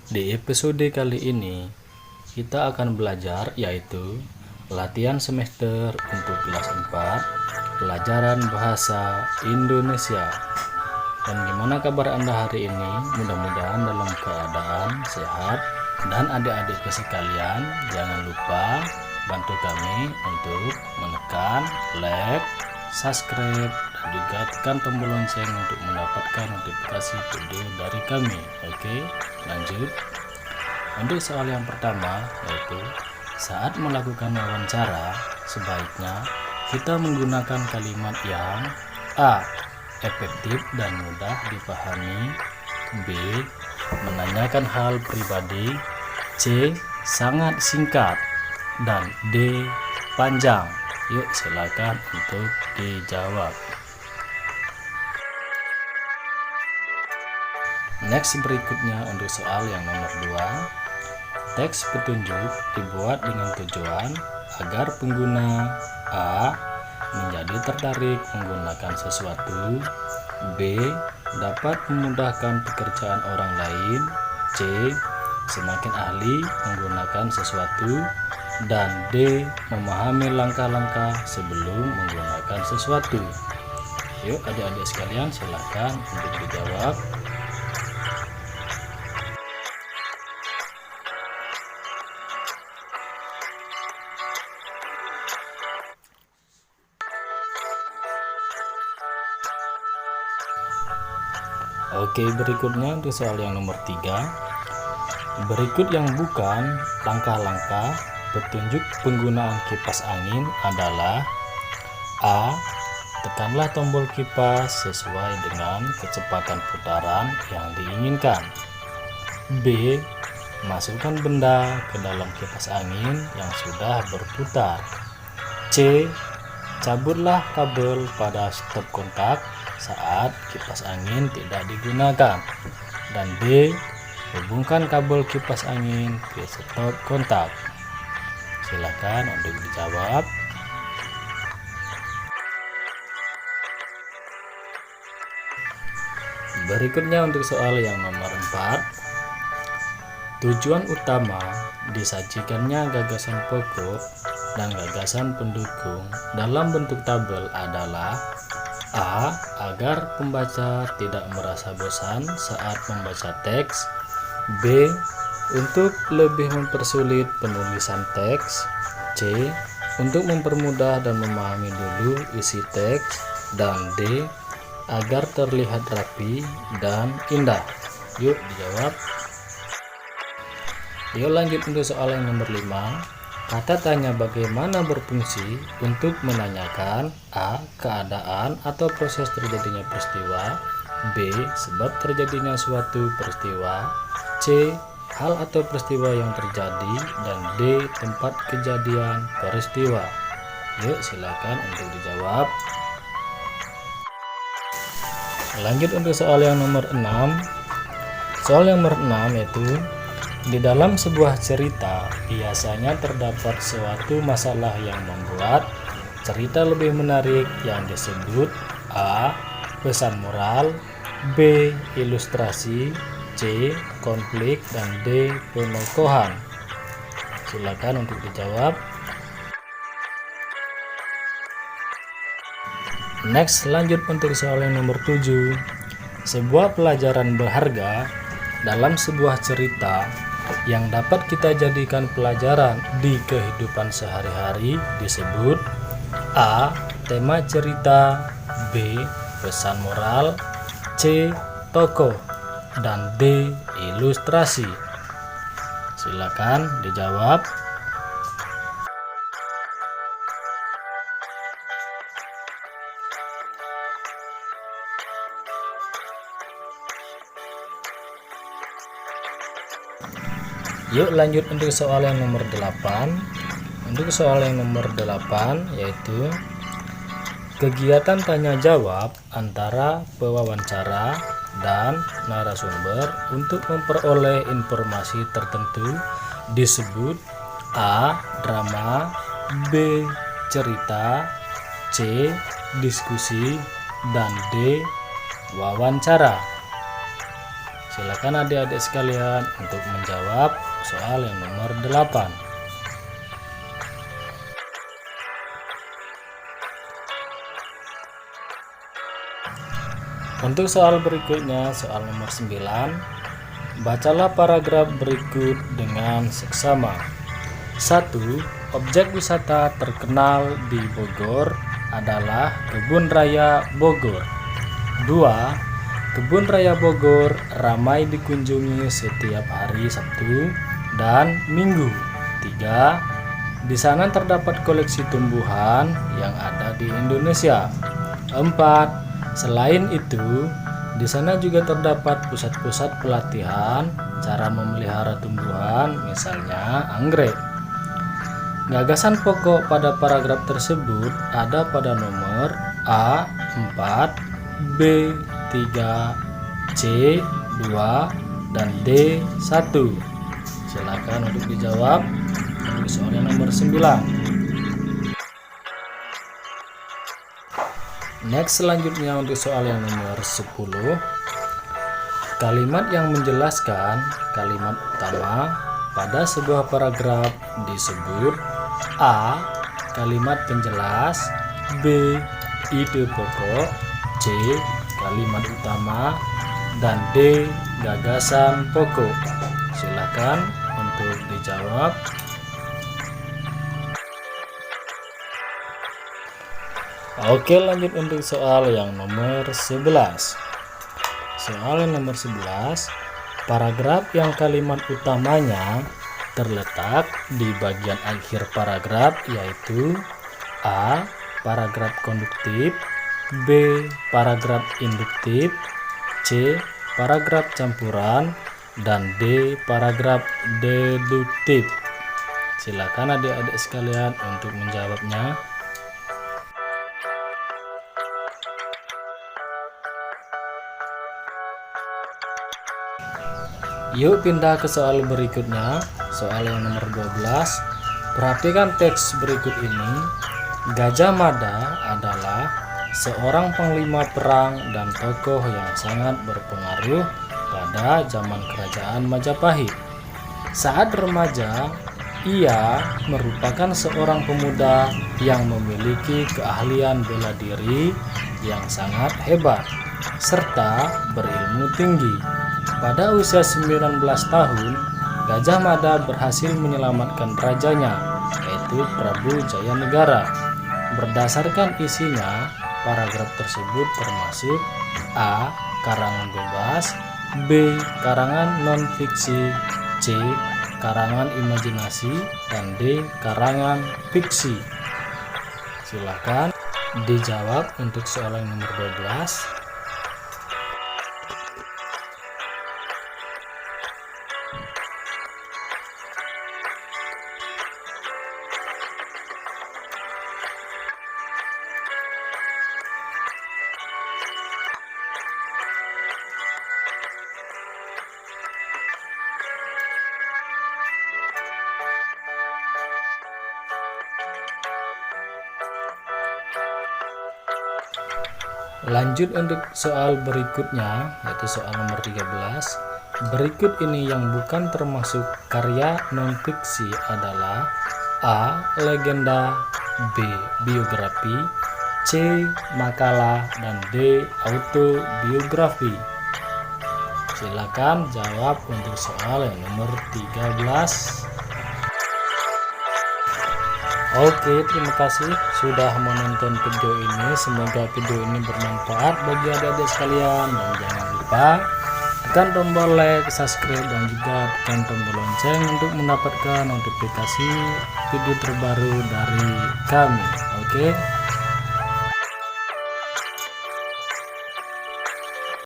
Di episode kali ini kita akan belajar yaitu latihan semester untuk kelas 4 pelajaran bahasa Indonesia. Dan gimana kabar Anda hari ini? Mudah-mudahan dalam keadaan sehat. Dan adik-adik sekalian, jangan lupa bantu kami untuk menekan like, subscribe, dan juga tekan tombol lonceng untuk mendapatkan notifikasi video dari kami. Oke, lanjut. Untuk soal yang pertama, yaitu saat melakukan wawancara, sebaiknya kita menggunakan kalimat yang A. Efektif dan mudah dipahami, B. menanyakan hal pribadi, C. sangat singkat, dan D. panjang. Yuk silakan untuk dijawab. Next, berikutnya untuk soal yang nomor 2. Teks petunjuk dibuat dengan tujuan agar pengguna A. menjadi tertarik menggunakan sesuatu, B. dapat memudahkan pekerjaan orang lain, C. semakin ahli menggunakan sesuatu, dan D. memahami langkah-langkah sebelum menggunakan sesuatu. Yuk adik-adik sekalian, silahkan untuk dijawab. Oke, berikutnya untuk soal yang nomor 3. Berikut yang bukan langkah-langkah petunjuk penggunaan kipas angin adalah A. tekanlah tombol kipas sesuai dengan kecepatan putaran yang diinginkan, B. masukkan benda ke dalam kipas angin yang sudah berputar, C. cabutlah kabel pada stop kontak saat kipas angin tidak digunakan, dan D. hubungkan kabel kipas angin ke stop kontak. Silakan untuk dijawab. Berikutnya untuk soal yang nomor 4. Tujuan utama disajikannya gagasan pokok dan gagasan pendukung dalam bentuk tabel adalah A. agar pembaca tidak merasa bosan saat membaca teks, B. untuk lebih mempersulit penulisan teks, C. untuk mempermudah dan memahami dulu isi teks, dan D. agar terlihat rapi dan indah. Yuk dijawab. Yuk lanjut untuk soal yang nomor 5. Kata tanya bagaimana berfungsi untuk menanyakan A. keadaan atau proses terjadinya peristiwa, B. sebab terjadinya suatu peristiwa, C. hal atau peristiwa yang terjadi, dan D. tempat kejadian peristiwa. Yuk silakan untuk dijawab. Lanjut untuk soal yang nomor 6. Soal yang nomor 6 yaitu di dalam sebuah cerita biasanya terdapat suatu masalah yang membuat cerita lebih menarik yang disebut A. pesan moral, B. ilustrasi, C. konflik, dan D. penokohan. Silakan untuk dijawab. Next, lanjut untuk soal yang nomor 7. Sebuah pelajaran berharga dalam sebuah cerita yang dapat kita jadikan pelajaran di kehidupan sehari-hari disebut A. tema cerita, B. pesan moral, C. tokoh, dan D. ilustrasi. Silakan dijawab. Yuk lanjut untuk soal yang nomor 8. Untuk soal yang nomor 8 yaitu kegiatan tanya jawab antara pewawancara dan narasumber untuk memperoleh informasi tertentu disebut A. drama, B. cerita, C. diskusi, dan D. wawancara. Silakan adik-adik sekalian untuk menjawab soal yang nomor 8. Untuk soal berikutnya, soal nomor 9, bacalah paragraf berikut dengan seksama. 1. Objek wisata terkenal di Bogor adalah Kebun Raya Bogor. 2. Kebun Raya Bogor ramai dikunjungi setiap hari Sabtu dan Minggu. 3. Di sana terdapat koleksi tumbuhan yang ada di Indonesia. 4. Selain itu, di sana juga terdapat pusat-pusat pelatihan cara memelihara tumbuhan, misalnya anggrek. Gagasan pokok pada paragraf tersebut ada pada nomor A 4, B 3, C 2, dan D 1. Silakan untuk dijawab untuk soal yang nomor 9. Next, selanjutnya untuk soal yang nomor 10. Kalimat yang menjelaskan kalimat utama pada sebuah paragraf disebut A. Kalimat penjelas, B. Ide pokok, C. Kalimat utama, dan D. Gagasan pokok. Silakan untuk dijawab. Oke, lanjut untuk soal yang nomor 11. Soal yang nomor 11, paragraf yang kalimat utamanya terletak di bagian akhir paragraf, yaitu A. Paragraf konduktif, B. Paragraf induktif, C. Paragraf campuran, dan D. Paragraf deduktif. Silakan adik-adik sekalian untuk menjawabnya. Yuk pindah ke soal berikutnya, soal yang nomor 12. Perhatikan teks berikut ini. Gajah Mada adalah seorang panglima perang dan tokoh yang sangat berpengaruh pada zaman kerajaan Majapahit. Saat remaja, ia merupakan seorang pemuda yang memiliki keahlian bela diri yang sangat hebat serta berilmu tinggi. Pada usia 19 tahun, Gajah Mada berhasil menyelamatkan rajanya, yaitu Prabu Jayanegara. Berdasarkan isinya, paragraf tersebut termasuk A. Karangan bebas, B. Karangan non-fiksi, C. Karangan imajinasi, dan D. Karangan fiksi. Silakan dijawab untuk soal yang nomor 12. Lanjut untuk soal berikutnya, yaitu soal nomor 13. Berikut ini yang bukan termasuk karya non-fiksi adalah A. Legenda, B. Biografi, C. Makalah, dan D. Autobiografi. Silakan jawab untuk soal yang nomor 13. Oke, terima kasih sudah menonton video ini. Semoga video ini bermanfaat bagi adik-adik sekalian, dan jangan lupa tekan tombol like, subscribe, dan juga tekan tombol lonceng untuk mendapatkan notifikasi video terbaru dari kami. Oke.